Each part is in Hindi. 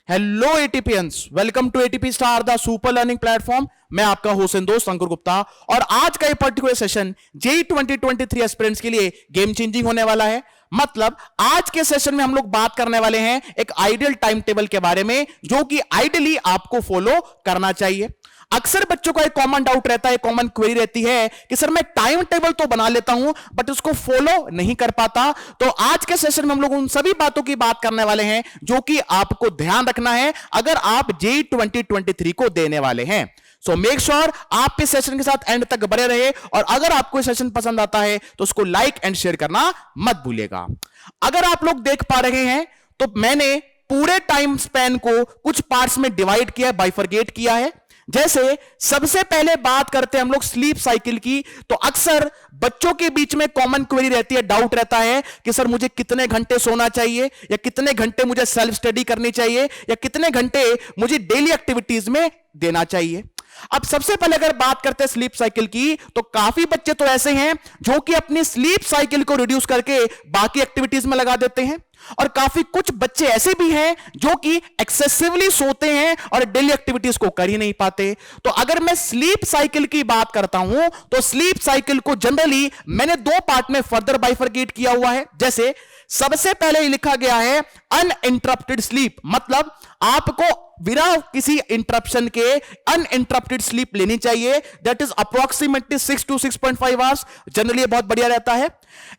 हेलो एटीपीएंस, welcome to ATP star the super learning platform. मैं आपका होस्ट दोस्त अंकुर गुप्ता और आज का ये पर्टिकुलर सेशन जेई 2023 एस्पिरेंट्स के लिए गेम चेंजिंग होने वाला है। मतलब आज के सेशन में हम लोग बात करने वाले हैं एक आइडियल टाइम टेबल के बारे में, जो कि आइडियली आपको फॉलो करना चाहिए। अक्सर बच्चों का एक कॉमन डाउट रहता है, कॉमन क्वेरी रहती है कि सर मैं टाइम टेबल तो बना लेता हूं बट उसको फॉलो नहीं कर पाता। तो आज के सेशन में हम लोग उन सभी बातों की बात करने वाले हैं जो कि आपको ध्यान रखना है अगर आप जेई 2023 को देने वाले हैं। सो मेक श्योर आप इस सेशन के साथ एंड तक बने रहे और अगर आपको सेशन पसंद आता है तो उसको लाइक एंड शेयर करना मत भूलिएगा। अगर आप लोग देख पा रहे हैं तो मैंने पूरे टाइम स्पैन को कुछ पार्ट्स में डिवाइड किया है, बाइफरगेट किया है। जैसे सबसे पहले बात करते हैं हम लोग स्लीप साइकिल की, तो अक्सर बच्चों के बीच में कॉमन क्वेरी रहती है, डाउट रहता है कि सर मुझे कितने घंटे सोना चाहिए या कितने घंटे मुझे सेल्फ स्टडी करनी चाहिए या कितने घंटे मुझे डेली एक्टिविटीज में देना चाहिए। अब सबसे पहले अगर बात करते हैं स्लीप साइकिल की, तो काफी बच्चे तो ऐसे हैं जो कि अपनी स्लीप साइकिल को रिड्यूस करके बाकी एक्टिविटीज में लगा देते हैं और काफी कुछ बच्चे ऐसे भी हैं जो कि एक्सेसिवली सोते हैं और डेली एक्टिविटीज को कर ही नहीं पाते। तो अगर मैं स्लीप साइकिल की बात करता हूं तो स्लीप साइकिल को जनरली मैंने दो पार्ट में फर्दर बाइफरगेट किया हुआ है। जैसे सबसे पहले लिखा गया है अनइंटरप्टेड स्लीप, मतलब आपको बिना किसी इंटरप्शन के अनइंटरप्टेड स्लीप लेनी चाहिए। That is approximately 6 to 6.5 hours. Generally बहुत बढ़िया रहता है।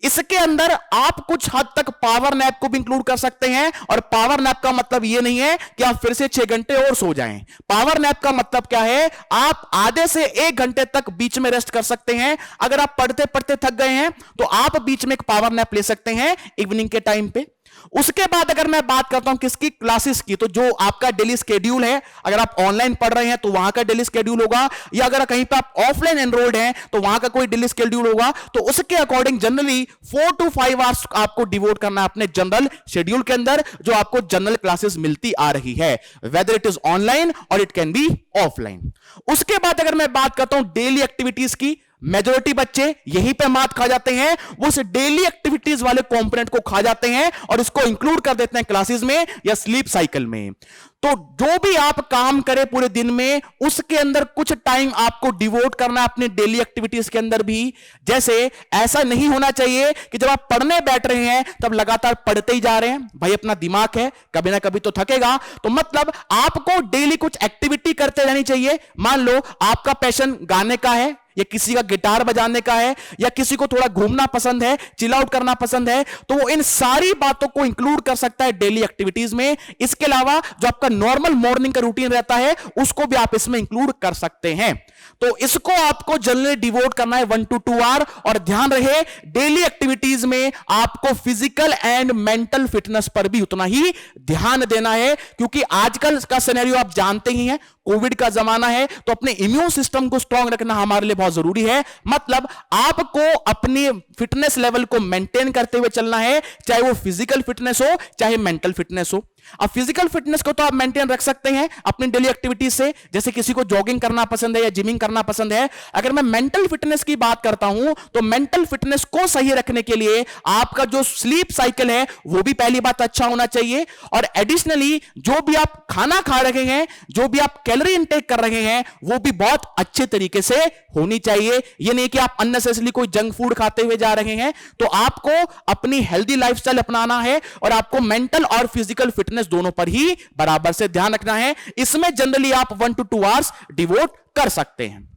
इसके अंदर आप कुछ हद तक पावर नैप को भी इंक्लूड कर सकते हैं और पावर नैप का मतलब यह नहीं है कि आप फिर से 6 घंटे और सो जाएं। पावर नैप का मतलब क्या है, आप आधे से 1 घंटे तक बीच में रेस्ट कर सकते हैं। अगर आप पढ़ते पढ़ते थक गए हैं तो आप बीच में एक पावर नैप ले सकते हैं इवनिंग के टाइम पे। उसके बाद अगर मैं बात करता हूं किसकी, क्लासेस की, तो जो आपका डेली स्केड्यूल है, अगर आप ऑनलाइन पढ़ रहे हैं तो वहां का डेली स्केड्यूल होगा, या अगर कहीं पे आप ऑफलाइन एनरोल्ड हैं तो वहां का कोई डेली स्केड्यूल होगा। तो उसके अकॉर्डिंग जनरली 4 to 5 आवर्स आपको डिवोट करना है अपने जनरल शेड्यूल के अंदर, जो आपको जनरल क्लासेस मिलती आ रही है, वेदर इट इज ऑनलाइन और इट कैन बी ऑफलाइन। उसके बाद अगर मैं बात करता हूं डेली एक्टिविटीज की, मेजॉरिटी बच्चे यहीं पे मात खा जाते हैं, वो उस डेली एक्टिविटीज वाले कंपोनेंट को खा जाते हैं और इसको इंक्लूड कर देते हैं क्लासेस में या स्लीप साइकिल में। तो जो भी आप काम करें पूरे दिन में, उसके अंदर कुछ टाइम आपको डिवोट करना है अपनी डेली एक्टिविटीज के अंदर भी। जैसे ऐसा नहीं होना चाहिए कि जब आप पढ़ने बैठ रहे हैं तब लगातार पढ़ते ही जा रहे हैं। भाई अपना दिमाग है, कभी ना कभी तो थकेगा। तो मतलब आपको डेली कुछ एक्टिविटी करते रहनी चाहिए। मान लो आपका पैशन गाने का है या किसी का गिटार बजाने का है या किसी को थोड़ा घूमना पसंद है, चिल आउट करना पसंद है, तो वो इन सारी बातों को इंक्लूड कर सकता है डेली एक्टिविटीज में। इसके अलावा जो आपका नॉर्मल मॉर्निंग का रूटीन रहता है उसको भी आप इसमें इंक्लूड कर सकते हैं। तो इसको आपको जनरली डिवोट करना है 1 to 2 आवर। और ध्यान रहे डेली एक्टिविटीज में आपको फिजिकल एंड मेंटल फिटनेस पर भी उतना ही ध्यान देना है, क्योंकि आजकल का सिनेरियो आप जानते ही हैं, कोविड का जमाना है, तो अपने इम्यून सिस्टम को स्ट्रांग रखना हमारे लिए बहुत जरूरी है। मतलब आपको अपनी फिटनेस लेवल को मेंटेन करते हुए चलना है, चाहे वो फिजिकल फिटनेस हो चाहे मेंटल फिटनेस हो। अब फिजिकल फिटनेस को तो आप मेंटेन रख सकते हैं अपनी डेली एक्टिविटीज से, जैसे किसी को जॉगिंग करना पसंद है या जिमिंग करना पसंद है। अगर मैं मेंटल फिटनेस की बात करता हूं तो मेंटल फिटनेस को सही रखने के लिए आपका जो स्लीप साइकिल है वो भी पहली बात अच्छा होना चाहिए। और एडिशनली जो भी आप खाना खा रहे हैं, जो भी आप कैलोरी इनटेक कर रहे हैं, वो भी बहुत अच्छे तरीके से होनी चाहिए। ये नहीं कि आप अननेसेसरली कोई जंक फूड खाते हुए जा रहे हैं। तो आपको अपनी हेल्दी लाइफस्टाइल अपनाना है और आपको मेंटल और फिजिकल फिटनेस दोनों पर ही बराबर से ध्यान रखना है। इसमें जनरली आप 1 to 2 आवर्स डिवोट कर सकते हैं।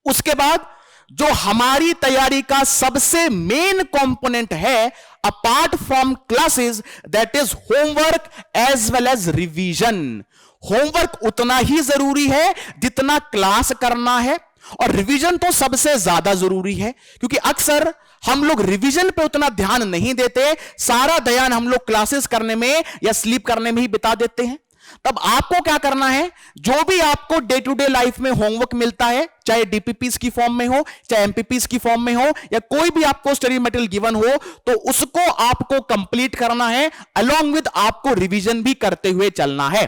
उसके बाद जो हमारी तैयारी का सबसे मेन कंपोनेंट है apart from classes, that is homework as well as revision. Homework उतना ही जरूरी है जितना क्लास करना है, और रिवीजन तो सबसे ज्यादा जरूरी है, क्योंकि अक्सर हम लोग रिवीजन पे उतना ध्यान नहीं देते, सारा ध्यान हम लोग क्लासेस करने में या स्लीप करने में ही बिता देते हैं। तब आपको क्या करना है, जो भी आपको डे टू डे लाइफ में होमवर्क मिलता है, चाहे डीपीपीस की फॉर्म में हो चाहे एमपीपीस की फॉर्म में हो या कोई भी आपको स्टडी मटेरियल गिवन हो, तो उसको आपको कंप्लीट करना है, अलोंग विद आपको रिवीजन भी करते हुए चलना है।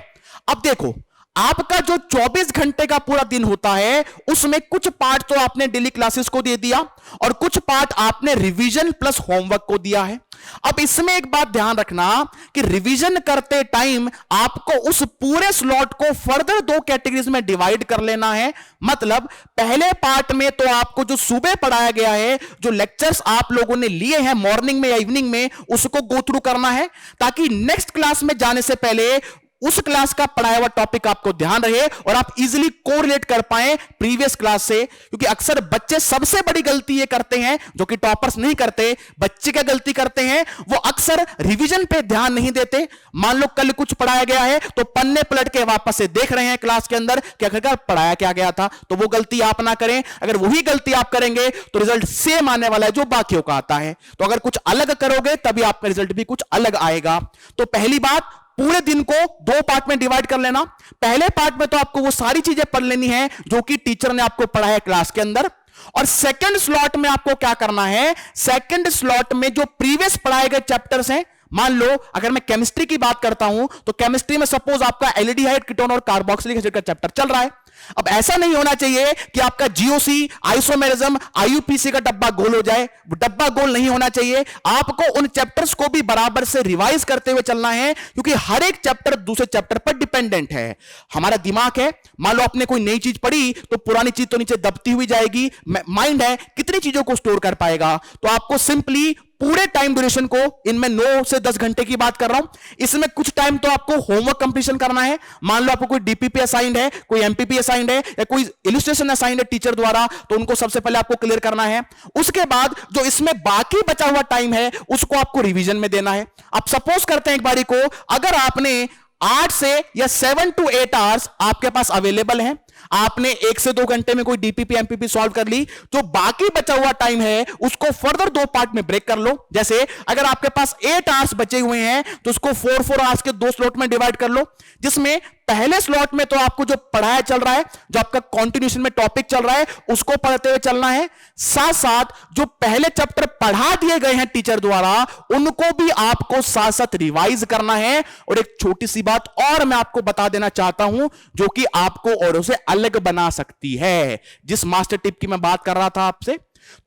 अब देखो, आपका जो 24 घंटे का पूरा दिन होता है उसमें कुछ पार्ट तो आपने डेली क्लासेस को दे दिया और कुछ पार्ट आपने रिवीजन प्लस होमवर्क को दिया है। अब इसमें एक बात ध्यान रखना कि रिवीजन करते टाइम आपको उस पूरे स्लॉट को फर्दर 2 कैटेगरीज में डिवाइड कर लेना है। मतलब पहले पार्ट में तो आपको जो सुबह पढ़ाया गया है, जो लेक्चर्स आप लोगों ने लिए हैं मॉर्निंग में या इवनिंग में, उसको गो थ्रू करना है ताकि नेक्स्ट क्लास में जाने से पहले उस क्लास का पढ़ाया हुआ टॉपिक आपको ध्यान रहे और आप इजीली कोरिलेट कर पाए प्रीवियस क्लास से। क्योंकि अक्सर बच्चे सबसे बड़ी गलती ये करते हैं जो कि टॉपर्स नहीं करते। बच्चे क्या गलती करते हैं, वो अक्सर रिवीजन पे ध्यान नहीं देते। मान लो कल कुछ पढ़ाया गया है तो पन्ने पलट के वापस से देख रहे हैं क्लास के अंदर कि आखिरकार पढ़ाया क्या गया था। तो वो गलती आप ना करें। अगर वही गलती आप करेंगे तो रिजल्ट सेम आने वाला है जो बाकियों का आता है। तो अगर कुछ अलग करोगे तभी आपका रिजल्ट भी कुछ अलग आएगा। तो पहली बात, पूरे दिन को 2 पार्ट में डिवाइड कर लेना। पहले पार्ट में तो आपको वो सारी चीजें पढ़ लेनी है जो कि टीचर ने आपको पढ़ाया क्लास के अंदर। और सेकंड स्लॉट में आपको क्या करना है, सेकंड स्लॉट में जो प्रीवियस पढ़ाए गए चैप्टर्स हैं, मान लो अगर मैं केमिस्ट्री की बात करता हूं तो केमिस्ट्री में सपोज आपका एल्डिहाइड, कीटोन और कार्बोक्सिलिक एसिड का चैप्टर चल रहा है। अब ऐसा नहीं होना चाहिए कि आपका जीओसी, आइसोमेरिज्म, आईयूपीसी का डब्बा गोल हो जाए। डब्बा गोल नहीं होना चाहिए। आपको उन चैप्टर्स को भी बराबर से रिवाइज करते हुए चलना है क्योंकि हर एक चैप्टर दूसरे चैप्टर पर डिपेंडेंट है। हमारा दिमाग है, मान लो आपने कोई नई चीज पढ़ी तो पुरानी चीज तो नीचे दबती हुई जाएगी। माइंड है, कितनी चीजों को स्टोर कर पाएगा। तो आपको सिंपली पूरे टाइम ड्यूरेशन को, इनमें 9 से 10 घंटे की बात कर रहा हूं, इसमें कुछ टाइम तो आपको होमवर्क कंप्लीशन करना है। मान लो आपको कोई डीपीपी असाइंड है, कोई एमपीपी असाइंड है या कोई इलस्ट्रेशन असाइंड है टीचर द्वारा, तो उनको सबसे पहले आपको क्लियर करना है। उसके बाद जो इसमें बाकी बचा हुआ टाइम है उसको आपको रिवीजन में देना है। आप सपोज करते हैं एक बारी को, अगर आपने 8 से या 7 to 8 आवर्स आपके पास अवेलेबल हैं, आपने 1 से 2 घंटे में कोई डीपीपी एमपीपी सॉल्व कर ली, जो बाकी बचा हुआ टाइम है उसको फर्दर 2 पार्ट में ब्रेक कर लो। जैसे अगर आपके पास 8 आवर्स बचे हुए हैं तो उसको 4 आवर्स के 2 स्लॉट में डिवाइड कर लो, जिसमें पहले स्लॉट में तो आपको जो पढ़ाया चल रहा है, जो आपका कंटिन्यूएशन में टॉपिक चल रहा है, उसको पढ़ते हुए चलना है। साथ साथ जो पहले चैप्टर पढ़ा दिए गए हैं टीचर द्वारा, उनको भी आपको साथ साथ रिवाइज करना है। और एक छोटी सी बात और मैं आपको बता देना चाहता हूं जो कि आपको औरों से अलग बना सकती है। जिस मास्टर टिप की मैं बात कर रहा था आपसे,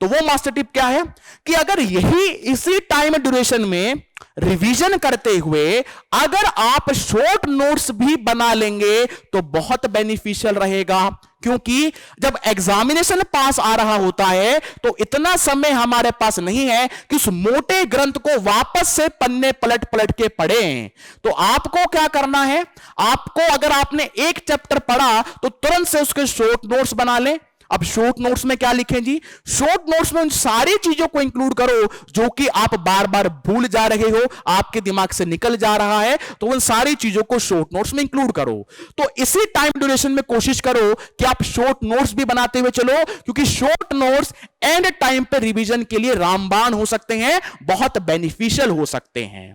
तो वो मास्टर टिप क्या है कि अगर यही इसी टाइम ड्यूरेशन में रिवीजन करते हुए अगर आप शॉर्ट नोट्स भी बना लेंगे तो बहुत बेनिफिशियल रहेगा। क्योंकि जब एग्जामिनेशन पास आ रहा होता है तो इतना समय हमारे पास नहीं है कि उस मोटे ग्रंथ को वापस से पन्ने पलट पलट के पढ़ें। तो आपको क्या करना है, आपको अगर आपने एक चैप्टर पढ़ा तो तुरंत से उसके शॉर्ट नोट्स बना लें। अब शॉर्ट नोट्स में क्या लिखें जी, शॉर्ट नोट्स में उन सारी चीजों को इंक्लूड करो जो कि आप बार बार भूल जा रहे हो, आपके दिमाग से निकल जा रहा है, तो उन सारी चीजों को शॉर्ट नोट्स में इंक्लूड करो। तो इसी टाइम ड्यूरेशन में कोशिश करो कि आप शॉर्ट नोट्स भी बनाते हुए चलो, क्योंकि शॉर्ट नोट्स एंड टाइम पे रिवीजन के लिए रामबाण हो सकते हैं, बहुत बेनिफिशियल हो सकते हैं।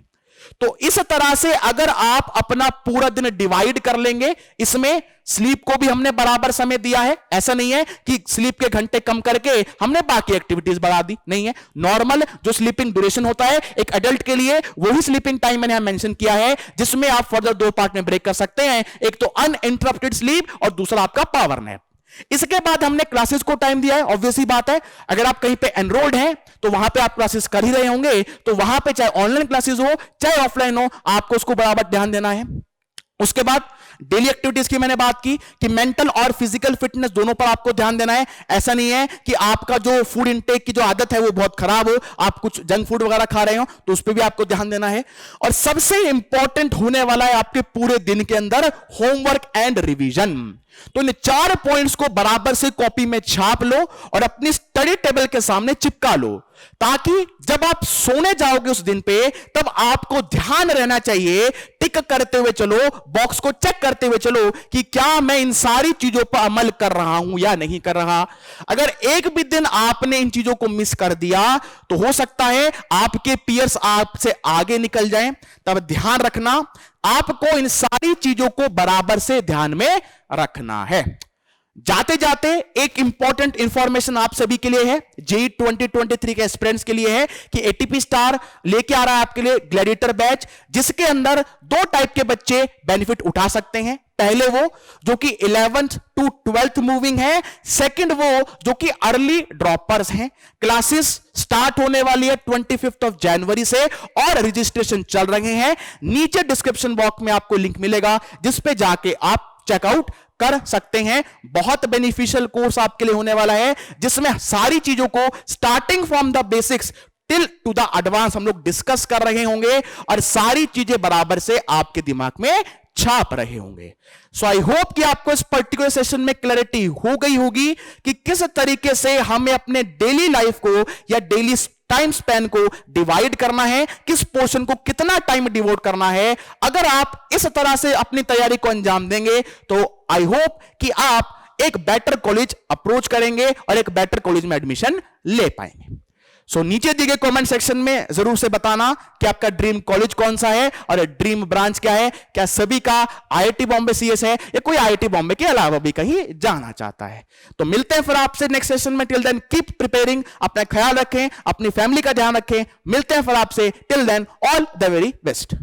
तो इस तरह से अगर आप अपना पूरा दिन डिवाइड कर लेंगे, इसमें स्लीप को भी हमने बराबर समय दिया है। ऐसा नहीं है कि स्लीप के घंटे कम करके हमने बाकी एक्टिविटीज बढ़ा दी, नहीं है। नॉर्मल जो स्लीपिंग ड्यूरेशन होता है एक एडल्ट के लिए, वही स्लीपिंग टाइम मैंने यहां मेंशन किया है, जिसमें आप फर्दर 2 पार्ट में ब्रेक कर सकते हैं। एक तो अनइंटरप्टेड स्लीप और दूसरा आपका पावर नैप। इसके बाद हमने क्लासेस को टाइम दिया है। ऑब्वियस ही बात है, अगर आप कहीं पे एनरोल्ड हैं तो वहां पे आप क्लासेस कर ही रहे होंगे, तो वहां पे चाहे ऑनलाइन क्लासेस हो चाहे ऑफलाइन हो, आपको उसको बराबर ध्यान देना है। उसके बाद डेली एक्टिविटीज की मैंने बात की कि मेंटल और फिजिकल फिटनेस दोनों पर आपको ध्यान देना है। ऐसा नहीं है कि आपका जो फूड इंटेक की जो आदत है वो बहुत खराब हो, आप कुछ जंक फूड वगैरह खा रहे हो, तो उस पर भी आपको ध्यान देना है। और सबसे इंपॉर्टेंट होने वाला है आपके पूरे दिन के अंदर होमवर्क एंड रिवीजन। तो इन 4 पॉइंट्स को बराबर से कॉपी में छाप लो और अपनी स्टडी टेबल के सामने चिपका लो, ताकि जब आप सोने जाओगे उस दिन पे तब आपको ध्यान रहना चाहिए, टिक करते हुए चलो, बॉक्स को चेक करते हुए चलो कि क्या मैं इन सारी चीजों पर अमल कर रहा हूं या नहीं कर रहा। अगर एक भी दिन आपने इन चीजों को मिस कर दिया तो हो सकता है आपके पीयर्स आपसे आगे निकल जाएं। तब ध्यान रखना, आपको इन सारी चीजों को बराबर से ध्यान में रखना है। जाते जाते एक इंपॉर्टेंट इंफॉर्मेशन आप सभी के लिए है, जेई 2023 के एस्पिरेंट्स के लिए है कि एटीपी स्टार लेके आ रहा है आपके लिए ग्लैडिएटर बैच, जिसके अंदर दो टाइप के बच्चे बेनिफिट उठा सकते हैं। पहले वो जो कि 11th टू 12th मूविंग है, सेकंड वो जो कि अर्ली ड्रॉपर्स हैं। क्लासेस स्टार्ट होने वाली है 25 जनवरी से और रजिस्ट्रेशन चल रहे हैं। नीचे डिस्क्रिप्शन बॉक्स में आपको लिंक मिलेगा जिस पे जाके आप चेकआउट कर सकते हैं। बहुत बेनिफिशियल कोर्स आपके लिए होने वाला है, जिसमें सारी चीजों को starting from the basics till two the advance हम लोग डिस्कस कर रहे होंगे और सारी चीजें बराबर से आपके दिमाग में छाप रहे होंगे। सो आई होप कि आपको इस पर्टिकुलर सेशन में क्लैरिटी हो गई होगी कि किस तरीके से हमें अपने डेली लाइफ को या डेली टाइम स्पैन को डिवाइड करना है, किस पोर्शन को कितना टाइम डिवोट करना है। अगर आप इस तरह से अपनी तैयारी को अंजाम देंगे तो आई होप कि आप एक बेटर कॉलेज अप्रोच करेंगे और एक बेटर कॉलेज में एडमिशन ले पाएंगे। सो नीचे दिए गए कमेंट सेक्शन में जरूर से बताना कि आपका ड्रीम कॉलेज कौन सा है और ड्रीम ब्रांच क्या है। क्या सभी का आईआईटी बॉम्बे सीएस है या कोई आईआईटी बॉम्बे के अलावा भी कहीं जाना चाहता है। तो मिलते हैं फिर आपसे नेक्स्ट सेशन में। टिल देन कीप प्रिपेयरिंग, अपना ख्याल रखें, अपनी फैमिली का ध्यान रखें। मिलते हैं फिर आपसे। Till then all the very best.